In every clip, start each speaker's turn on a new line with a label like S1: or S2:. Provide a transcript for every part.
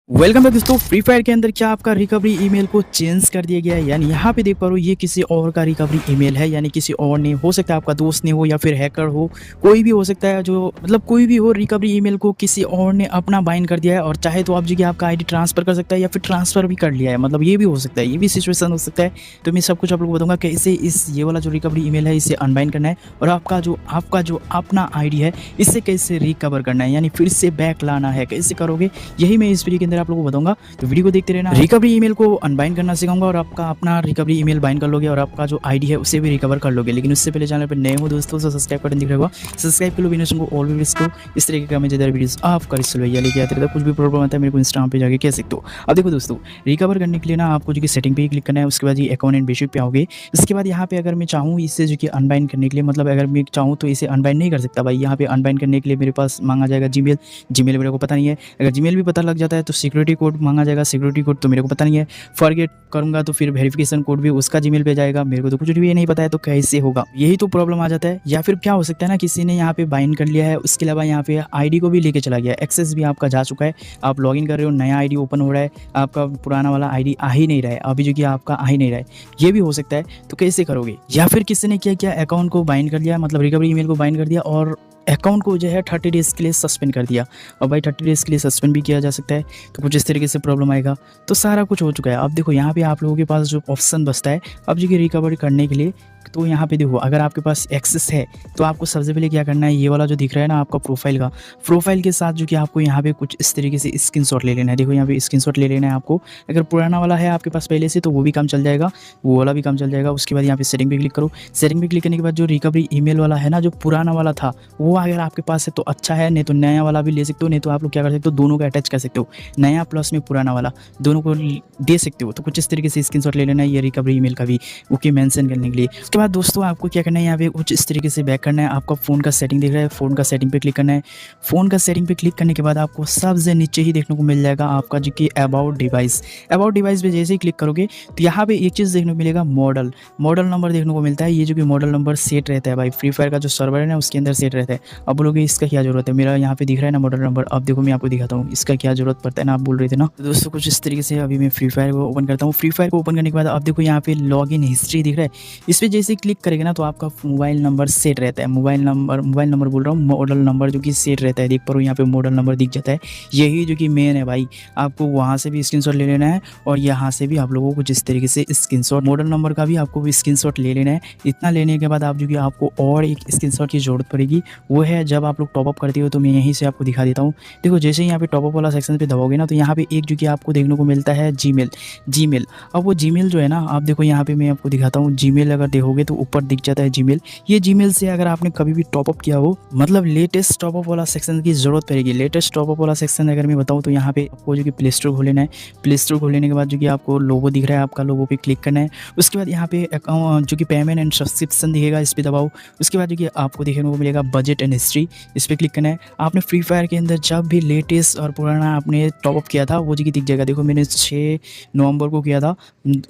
S1: Welcome back दोस्तों। Free fire के अंदर क्या आपका रिकवरी ईमेल को चेंज कर दिया गया है। यानी यहाँ पे देख पा रहे हो ये किसी और का रिकवरी ईमेल है, यानी किसी और ने, हो सकता है आपका दोस्त ने हो या फिर हैकर हो, कोई भी हो सकता है, जो मतलब कोई भी हो, रिकवरी ईमेल को किसी और ने अपना बाइंड कर दिया है। और चाहे तो आप जो कि आपका आईडी ट्रांसफर कर सकता है या फिर ट्रांसफर भी कर लिया है, मतलब ये भी हो सकता है, ये भी सिचुएशन हो सकता है। तो मैं सब कुछ आप लोग को बताऊंगा कैसे इस ये वाला जो रिकवरी ईमेल है इसे अनबाइंड करना है और आपका जो अपना आईडी है इससे कैसे रिकवर करना है, यानी फिर से बैक लाना है, कैसे करोगे, यही मैं इस वीडियो के अंदर आप लोगों को बताऊंगा। तो वीडियो को देखते रहना। रिकवरी ईमेल को अनबाइंड करना सिखाऊंगा और आपका अपना रिकवरी ईमेल बाइंड कर लोगे और आपका जो आईडी है उसे भी रिकवर कर लोगे। लेकिन उससे पहले चैनल पर नए हो दोस्तों तो सब्सक्राइब बटन दिख रहा होगा, सब्सक्राइब कर लो, बिना को ऑल वीडियोस को इस तरीके का मजेदार वीडियोस आप कर इसलिए भैया लेके आते रहता। कुछ भी प्रॉब्लम आता है मेरे को इंस्टाग्राम पे जाके कह सकते हो। अब देखो दोस्तों, रिकवर करने के लिए ना आपको जो कि सेटिंग पे ही क्लिक करना है, उसके बाद ये अकाउंट एंड बेसिक पे आओगे। इसके बाद यहाँ पे अगर मैं चाहूँ इसे जो कि अनबाइंड करने के लिए, मतलब अगर मैं चाहूँ तो इसे अनबाइंड नहीं कर सकता भाई। यहाँ पे अनबाइंड करने के लिए मेरे पास मांगा जाएगा जीमेल, जीमेल मेरे को पता नहीं है। अगर जीमेल भी पता लग जाता है तो सिक्योरिटी कोड मांगा जाएगा, सिक्योरिटी कोड तो मेरे को पता नहीं है। फॉरगेट करूंगा तो फिर वेरिफिकेशन कोड भी उसका जीमेल पे जाएगा, मेरे को तो कुछ भी नहीं पता है, तो कैसे होगा, यही तो प्रॉब्लम आ जाता है। या फिर क्या हो सकता है ना, किसी ने यहाँ पे बाइंड कर लिया है, उसके अलावा यहाँ पे आईडी को भी लेके चला गया, एक्सेस भी आपका जा चुका है, आप लॉगिन कर रहे हो, नया आईडी ओपन हो रहा है, आपका पुराना वाला आईडी आ ही नहीं रहा है, अभी जो कि आपका आ ही नहीं रहा है, ये भी हो सकता है। तो कैसे करोगे? या फिर किसी ने क्या किया, अकाउंट को बाइंड कर लिया, मतलब रिकवरी ईमेल को बाइंड कर दिया और अकाउंट को जो है 30 डेज़ के लिए सस्पेंड कर दिया। और भाई 30 डेज़ के लिए सस्पेंड भी किया जा सकता है, तो कुछ इस तरीके से प्रॉब्लम आएगा। तो सारा कुछ हो चुका है। अब देखो यहाँ पे आप लोगों के पास जो ऑप्शन बचता है अब जो कि रिकवरी करने के लिए, तो यहाँ पे देखो अगर आपके पास एक्सेस है तो आपको सबसे पहले क्या करना है, ये वाला जो दिख रहा है ना आपका प्रोफाइल का, प्रोफाइल के साथ जो कि आपको यहाँ पे कुछ इस तरीके से स्क्रीनशॉट ले लेना है। देखो यहाँ पे स्क्रीनशॉट ले लेना है आपको। अगर पुराना वाला है आपके पास पहले से तो वो भी काम चल जाएगा, वो वाला भी काम चल जाएगा। उसके बाद यहाँ पे सेटिंग पे क्लिक करो। सेटिंग पे क्लिक करने के बाद जो रिकवरी ईमेल वाला है ना, जो पुराना वाला था, वो अगर आपके पास है तो अच्छा है, नहीं तो नया वाला भी ले सकते हो। नहीं तो आप लोग क्या कर सकते हो, दोनों को अटैच कर सकते हो, नया प्लस में पुराना वाला दोनों को दे सकते हो। तो कुछ इस तरीके से स्क्रीनशॉट ले लेना है ये रिकवरी ईमेल का भी, ओके, मेंशन करने के लिए। उसके बाद दोस्तों आपको क्या करना है, यहाँ पे कुछ इस तरीके से बैक करना है। आपका फ़ोन का सेटिंग दिख रहा है, फ़ोन का सेटिंग पे क्लिक करना है। फ़ोन का सेटिंग पे क्लिक करने के बाद आपको सबसे नीचे ही देखने को मिल जाएगा आपका जो कि अबाउट डिवाइस। अबाउट डिवाइस पे जैसे ही क्लिक करोगे तो यहाँ पे एक चीज़ देखने को मिलेगा, मॉडल नंबर देखने को मिलता है। ये जो कि मॉडल नंबर सेट रहता है भाई, फ्री फायर का जो सर्वर है ना उसके अंदर सेट रहता है। अब बोलोगे इसका क्या जरूरत है, मेरा यहाँ पे दिख रहा है ना मॉडल नंबर। अब देखो मैं आपको दिखाता हूँ इसका क्या जरूरत पड़ता है ना, आप बोल रहे थे ना। तो दोस्तों कुछ इस तरीके से अभी मैं फ्री फायर को ओपन करता हूँ। फ्री फायर को ओपन करने के बाद अब देखो यहाँ पे लॉग इन हिस्ट्री दिख रहा है, इस पर जैसे क्लिक करेगा ना तो आपका मोबाइल नंबर सेट रहता है। मोबाइल नंबर बोल रहा हूँ, मॉडल नंबर जो कि सेट रहता है। देख पा रहे हो यहाँ पे मॉडल नंबर दिख जाता है, यही जो कि मेन है भाई। आपको वहाँ से भी स्क्रीनशॉट ले लेना है और यहाँ से भी आप लोगों को जिस तरीके से स्क्रीनशॉट, मॉडल नंबर का भी आपको भी स्क्रीनशॉट ले लेना है। इतना लेने के बाद आप जो कि आपको और एक स्क्रीनशॉट की जरूरत पड़ेगी, वो है जब आप लोग टॉपअप करते हो। तो मैं यहीं से आपको दिखा देता हूँ। देखो जैसे ही यहाँ पे टॉपअप वाला सेक्शन पे दबाओगे ना तो यहाँ पे एक जो कि आपको देखने को मिलता है जीमेल। अब वो जीमेल जो है ना, आप देखो यहाँ पे मैं आपको दिखाता हूँ। जीमेल अगर देखोगे तो ऊपर दिख जाता है जीमेल। ये जीमेल से अगर आपने कभी भी टॉपअप किया हो, मतलब लेटेस्ट टॉपअप वाला सेक्शन की जरूरत पड़ेगी। लेटेस्ट टॉपअप वाला सेक्शन अगर मैं बताऊँ तो यहाँ पे आपको जो कि प्ले स्टोर खोलना है। प्ले स्टोर खोलने के बाद जो कि आपको लोगो दिख रहा है, आपका लोगो पे क्लिक करना है। उसके बाद यहाँ पे अकाउंट जो कि पेमेंट एंड सब्सक्रिप्शन दिखेगा, इस पर दबाओ। उसके बाद जो कि आपको देखने को मिलेगा बजट एंड हिस्ट्री, इस पर क्लिक करना है। आपने फ्री फायर के अंदर जब भी लेटेस्ट और पुराना आपने टॉपअप किया था वो जो कि दिख जाएगा। देखो मैंने 6 नवंबर को किया था,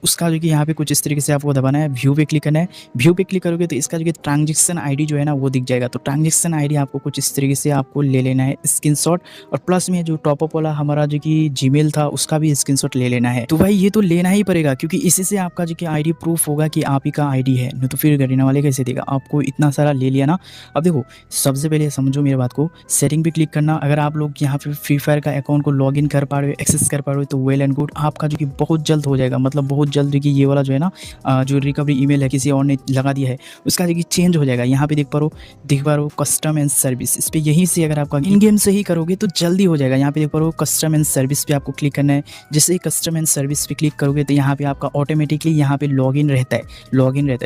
S1: उसका जो कि यहाँ पे कुछ इस तरीके से आपको दबाना है। व्यू पे क्लिक करना है। व्यू पे क्लिक करोगे तो इसका जो कि ट्रांजेक्शन आईडी जो है ना वो दिख जाएगा। तो ट्रांजेक्शन आईडी आपको कुछ इस तरीके से आपको ले लेना है स्क्रीनशॉट, और प्लस में जो टॉपअप वाला हमारा जो कि जीमेल था उसका भी स्क्रीनशॉट ले लेना है। तो भाई ये तो लेना ही पड़ेगा, क्योंकि इसी से आपका जो कि आईडी प्रूफ होगा कि आप ही का आईडी है, नहीं तो फिर गरीना वाले कैसे देगा। आपको इतना सारा ले लिया ना। अब देखो सबसे पहले समझो मेरी बात को, सेटिंग पे क्लिक करना। अगर आप लोग यहाँ पे फ्री फायर का अकाउंट को लॉगिन कर पा रहे हो, एक्सेस कर पा रहे हो, तो वेल एंड गुड, आपका जो कि बहुत जल्द हो जाएगा। मतलब बहुत जल्द जो कि ये वाला जो है ना जो रिकवरी ईमेल है किसी और ने लगा दिया है उसका जो कि चेंज हो जाएगा। यहाँ पे देख पा रहे हो कस्टम एंड सर्विस, इस पर यहीं से अगर आपका इन गेम से ही करोगे तो जल्दी हो जाएगा। यहाँ पे देख पा रहे हो कस्टम एंड सर्विस पे आपको क्लिक करना है। जैसे ही कस्टम एंड सर्विस पे क्लिक करोगे तो यहाँ पे आपका ऑटोमेटिकली यहाँ पे लॉगिन रहता है।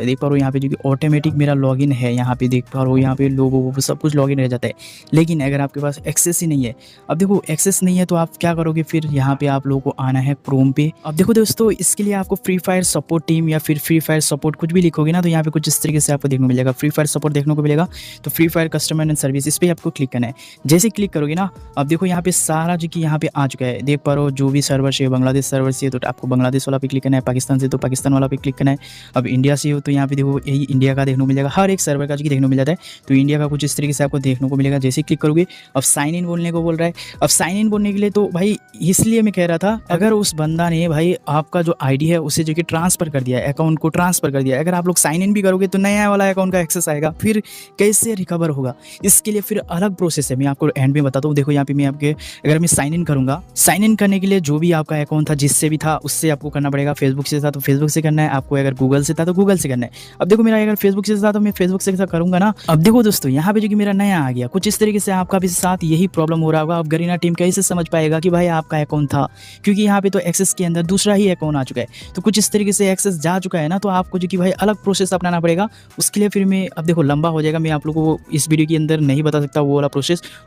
S1: देख पा रहे हो यहाँ पे जो कि ऑटोमेटिक मेरा लॉगिन है। यहाँ पे देख पा रहे हो यहाँ पे लोगों सब कुछ लॉगिन रह जाता है। लेकिन अगर आपके पास एक्सेस ही नहीं है, अब देखो एक्सेस नहीं है तो आप क्या करोगे, फिर यहाँ पे आप लोगों को आना है क्रोम पे। अब देखो दोस्तों इसके लिए आपको फ्री फायर सपोर्ट टीम या फिर फ्री फायर सपोर्ट कुछ भी लिखोगे ना तो यहाँ पे कुछ इस तरीके से आपको देखने को मिलेगा, फ्री फायर सपोर्ट देखने को मिलेगा। तो free fire customer and service, इस पर आपको क्लिक करना है। जैसे क्लिक करोगे ना, अब देखो यहाँ पे सारा जो कि यहाँ पे आ चुका है। देख पा रहे हो जो भी सर्वर से, बांग्लादेश सर्वर से तो आपको बांग्लादेश वाला पे क्लिक करना है, पाकिस्तान से तो पाकिस्तान वाला पे क्लिक करना है। अब इंडिया से हो तो यहाँ पे देखो यही इंडिया का देखने को मिल जाएगा। हर एक सर्वर का जो कि देखने को मिल जाता है। तो इंडिया का कुछ इस तरीके से आपको देखने को मिलेगा। जैसे ही क्लिक करोगे अब साइन इन बोलने को बोल रहा है। अब साइन इन बोलने के लिए तो भाई इसलिए मैं कह रहा था, अगर उस बंदा ने भाई आपका जो आईडी है उसे जो कि ट्रांसफर कर दिया है, अकाउंट को ट्रांसफर कर दिया है, अगर आप लोग साइन इन भी करोगे तो नया वाला अकाउंट का एक्सेस आएगा, फिर कैसे रिकवर होगा, इसके लिए फिर अलग प्रोसेस है। मैं आपको एंड में बताता हूँ। देखो यहाँ पे मैं आपके अगर मैं साइन इन करूँगा, साइन इन करने के लिए जो भी आपका अकाउंट था जिससे भी था उससे आपको करना पड़ेगा। फेसबुक से था तो फेसबुक से करना है, आपको अगर गूगल से था तो गूगल से करना है। अब देखो मेरा अगर फेसबुक से था तो मैं फेसबुक से करूँगा ना। अब देखो दोस्तों यहाँ पे जो कि मेरा नया आ गया, कुछ इस तरीके से आपका भी साथ यही प्रॉब्लम हो रहा होगा। अब गरीना टीम कैसे समझ पाएगा कि भाई आपका अकाउंट था, क्योंकि यहाँ पे तो एक्सेस के अंदर दूसरा ही अकाउंट आ चुका है। तो कुछ इस तरीके से एक्सेस जा चुका है ना, तो आपको जो कि भाई अलग प्रोसेस अपनाना पड़ेगा। उसके लिए फिर मैं अब देखो लंबा हो जाएगा, मैं आप लोगों को इस वीडियो के अंदर नहीं बता सकता। वो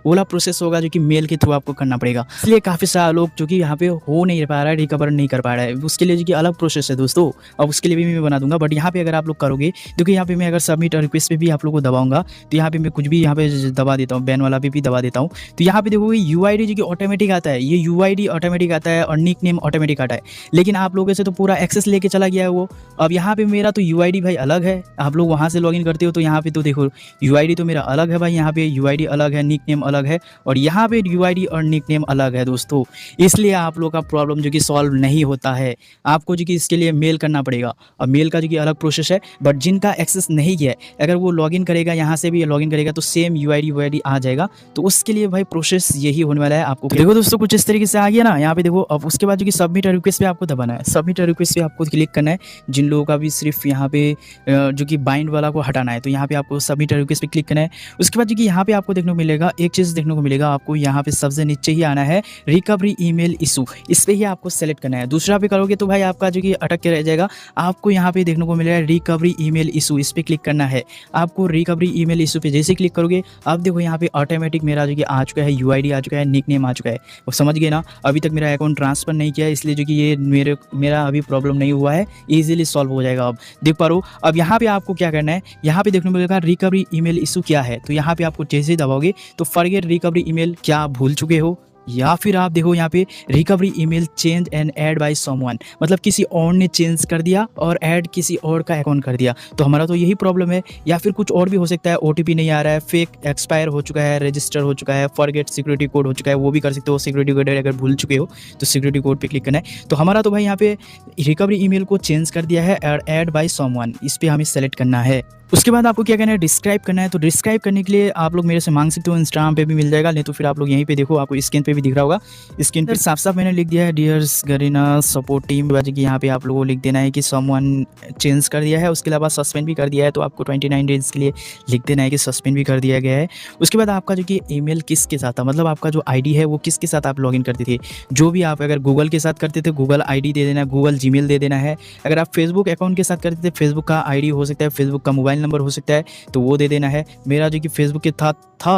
S1: वाला प्रोसेस होगा जो कि मेल के थ्रू आपको करना पड़ेगा। इसलिए काफ़ी सारे लोग जो कि यहाँ पे हो नहीं पा रहा है, रिकवर नहीं कर पा रहा है, उसके लिए जो कि अलग प्रोसेस है दोस्तों। अब उसके लिए भी मैं बना दूंगा। बट यहाँ पे अगर आप लोग करोगे, क्योंकि यहाँ पे मैं अगर सबमिट और रिक्वेस्ट पे भी आप लोग को दबाऊंगा तो यहाँ पे मैं कुछ भी यहाँ पे दबा देता हूँ, बैन वाला भी दबा देता हूँ। तो यहाँ पे देखोगे यूआईडी जो कि ऑटोमेटिक आता है, ये यूआईडी ऑटोमेटिक आता है और निक नेम ऑटोमेटिक आता है। लेकिन आप लोगों से तो पूरा एक्सेस लेके चला गया है वो। अब यहाँ पे मेरा तो यूआईडी भाई अलग है, आप लोग वहाँ से लॉगिन करते हो तो यहाँ पे तो देखो यूआईडी तो मेरा अलग है भाई, यहाँ पे यूआईडी अलग है, निक नेम अलग है, और यहाँ पे यूआईडी और निक नेम अलग है दोस्तों। इसलिए आप लोग का प्रॉब्लम जो कि सॉल्व नहीं होता है। आपको जो कि इसके लिए मेल करना पड़ेगा। अब मेल का जो कि अलग प्रोसेस है, बट जिनका एक्सेस नहीं किया है अगर वो लॉगिन करेगा, यहाँ से भी लॉगिन करेगा तो सेम यूआईडी आ जाएगा। तो उसके लिए भाई प्रोसेस यही होने वाला है आपको। देखो दोस्तों कुछ इस तरीके से आ गया ना यहाँ पे देखो। अब उसके बाद जो कि सबमिट और रिक्वेस्ट पे आपको दबाना है, सबमिट और रिक्वेस्ट पे आपको क्लिक करना है। जिन लोगों का भी सिर्फ यहाँ पे जो कि बाइंड वाला को हटाना है तो यहाँ पे आपको सबमिट और रिक्वेस्ट पे क्लिक करना है। उसके बाद जो कि यहाँ पे आपको देखने को मिलेगा, एक चीज़ देखने को मिलेगा आपको, यहाँ पे सबसे नीचे ही आना है रिकवरी ईमेल इशू, इस पे ही आपको सेलेक्ट करना है। दूसरा पे करोगे तो भाई आपका जो कि अटक के रह जाएगा। आपको यहाँ पे देखने को मिलेगा रिकवरी ईमेल इशू, इस पे क्लिक करना है आपको। रिकवरी ईमेल इशू पे जैसे क्लिक करोगे अब देखो यहाँ पे ऑटोमेटिक मेरा जो कि आ चुका है, यूआईडी आ चुका है, निक नेम आ चुका है। वो समझ गए ना। अभी तक मेरा अकाउंट ट्रांसफर नहीं किया है, इसलिए जो कि ये मेरा अभी प्रॉब्लम नहीं हुआ है, ईजिली सॉल्व हो जाएगा। अब देख पा रहे हो। अब यहाँ पे आपको क्या करना है, यहाँ पे देखने को मिलेगा रिकवरी ईमेल इशू क्या है। तो यहाँ पे आपको जैसे ही दबाओगे तो फॉरगेट रिकवरी ईमेल, क्या आप भूल चुके हो, या फिर आप देखो यहाँ पे recovery email change and add by someone, मतलब किसी और ने चेंज कर दिया और ऐड किसी और का अकाउंट कर दिया। तो हमारा तो यही प्रॉब्लम है, या फिर कुछ और भी हो सकता है। ओटीपी नहीं आ रहा है, फेक एक्सपायर हो चुका है, रजिस्टर हो चुका है, फॉरगेट सिक्योरिटी कोड हो चुका है, वो भी कर सकते हो। सिक्योरिटी कोड अगर भूल चुके हो तो सिक्योरिटी कोड पे क्लिक करना है। तो हमारा तो भाई यहाँ पे रिकवरी ईमेल को चेंज कर दिया है और ऐड बाय समवन, इस पर हमें सेलेक्ट करना है। उसके बाद आपको क्या करना है, डिस्क्राइब करना है। तो डिस्क्राइब करने के लिए आप लोग मेरे से मांग सकते हो, इंस्टाग्राम पे भी मिल जाएगा, नहीं तो फिर आप लोग यहीं पे देखो, आपको स्क्रीन पे भी दिख रहा होगा। स्क्रीन पे साफ साफ मैंने लिख दिया है डियर्स गरीना सपोर्ट टीम। कि यहाँ पे आप लोगों को लिख देना है कि समवन चेंज कर दिया है, उसके अलावा सस्पेंड भी कर दिया है। तो आपको 29 डेज के लिए लिख देना है कि सस्पेंड भी कर दिया गया है। उसके बाद आपका जो कि ईमेल किसके साथ था, मतलब आपका जो आईडी है वो किसके साथ आप लॉगिन करते थे। जो भी आप अगर गूगल के साथ करते थे गूगल आईडी दे देना है, गूगल जीमेल दे देना है। अगर आप फेसबुक अकाउंट के साथ करते थे फेसबुक का आईडी हो सकता है, फेसबुक का मोबाइल नंबर हो सकता है, तो वो दे देना है। मेरा जो कि फेसबुक के था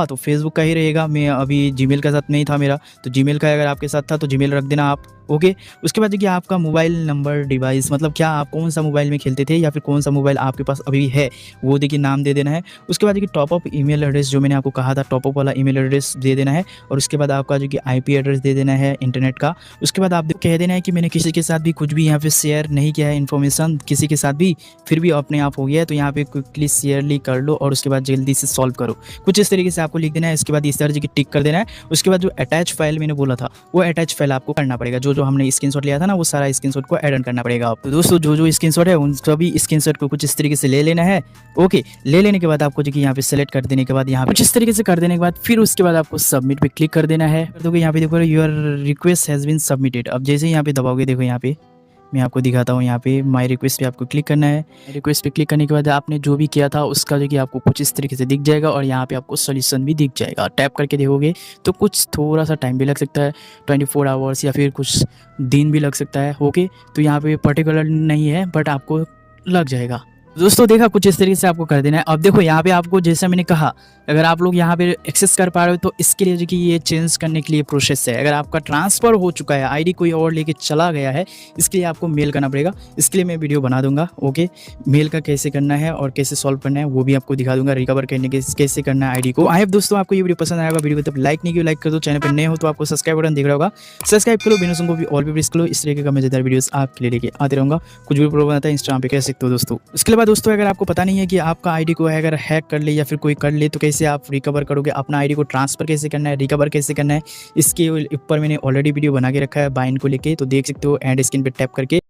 S1: तो फेसबुक का ही रहेगा। मैं अभी जीमेल का साथ नहीं था मेरा, तो जीमेल का अगर आपके साथ था तो जीमेल रख देना आप। ओके। उसके बाद देखिए आपका मोबाइल नंबर डिवाइस, मतलब क्या आप कौन सा मोबाइल में खेलते थे या फिर कौन सा मोबाइल आपके पास अभी है, वो देखिए नाम दे देना है। उसके बाद देखिए टॉपअप ईमेल एड्रेस, जो मैंने आपको कहा था टॉपअप वाला ईमेल एड्रेस दे देना है। और उसके बाद आपका जो कि आईपी एड्रेस दे देना है इंटरनेट का। उसके बाद आप कह देना है कि मैंने किसी के साथ भी कुछ भी यहाँ पे शेयर नहीं किया है इन्फॉर्मेशन किसी के साथ भी, फिर भी अपने आप हो गया है। तो यहाँ पे क्विकली शेयरली कर लो और उसके बाद जल्दी से सॉल्व करो, कुछ इस तरीके से आपको लिख देना है। इसके बाद इस तरह की टिक कर देना है। उसके बाद जो अटैच फाइल मैंने बोला था वो अटैच फाइल आपको करना पड़ेगा, जो हमने स्क्रीनशॉट लिया था ना वो सारा स्क्रीनशॉट को ऐड ऑन करना पड़ेगा आपको। तो दोस्तों जो स्क्रीनशॉट है उन सभी स्क्रीनशॉट को कुछ इस तरीके से ले लेना है। ओके। ले लेने के बाद आपको जो कि यहाँ पे सेलेक्ट कर देने के बाद यहाँ पे कुछ इस तरीके से कर देने के बाद फिर उसके बाद आपको सबमिट पे क्लिक कर देना है। तो यहाँ पे देखो your request has been submitted. अब जैसे यहाँ पे दबाओगे देखो यहाँ पे मैं आपको दिखाता हूँ, यहाँ पे माय रिक्वेस्ट पे आपको क्लिक करना है। रिक्वेस्ट पे क्लिक करने के बाद आपने जो भी किया था उसका जो कि आपको कुछ इस तरीके से दिख जाएगा और यहाँ पे आपको सोल्यूशन भी दिख जाएगा। टैप करके देखोगे तो कुछ थोड़ा सा टाइम भी लग सकता है, 24 आवर्स या फिर कुछ दिन भी लग सकता है। ओके। तो यहाँ पे पर्टिकुलर नहीं है बट आपको लग जाएगा। दोस्तों देखा कुछ इस तरीके से आपको कर देना है। अब देखो यहाँ पे आपको जैसा मैंने कहा, अगर आप लोग यहाँ पे एक्सेस कर पा रहे हो तो इसके लिए जो कि ये चेंज करने के लिए प्रोसेस है। अगर आपका ट्रांसफ़र हो चुका है, आईडी कोई और लेके चला गया है, इसके लिए आपको मेल करना पड़ेगा। इसके लिए मैं वीडियो बना दूंगा। ओके। मेल का कैसे करना है और कैसे सॉल्व करना है वो भी आपको दिखा दूंगा, रिकवर करने के कैसे करना है आईडी को। आई होप दोस्तों आपको ये वीडियो पसंद आएगा। वीडियो को तब लाइक नहीं किया लाइक कर दो, चैनल पर नए हो तो आपको सब्सक्राइब बटन दिख रहा होगा, सब्सक्राइब करो, बेल को भी ऑल भी प्रेस करो। इस तरीके का मजेदार वीडियोस आपके लिए लेके आते रहूँगा। कुछ भी प्रॉब्लम आता है इंस्टाग्राम पे कह सकते हो दोस्तों। उसके बाद बाद दोस्तों अगर आपको पता नहीं है कि आपका आईडी को अगर हैक कर ले या फिर कोई कर ले तो कैसे आप रिकवर करोगे, अपना आईडी को ट्रांसफ़र कैसे करना है, रिकवर कैसे करना है, इसके ऊपर मैंने ऑलरेडी वीडियो बना के रखा है बाइंड को लेके, तो देख सकते हो एंड स्क्रीन पे टैप करके।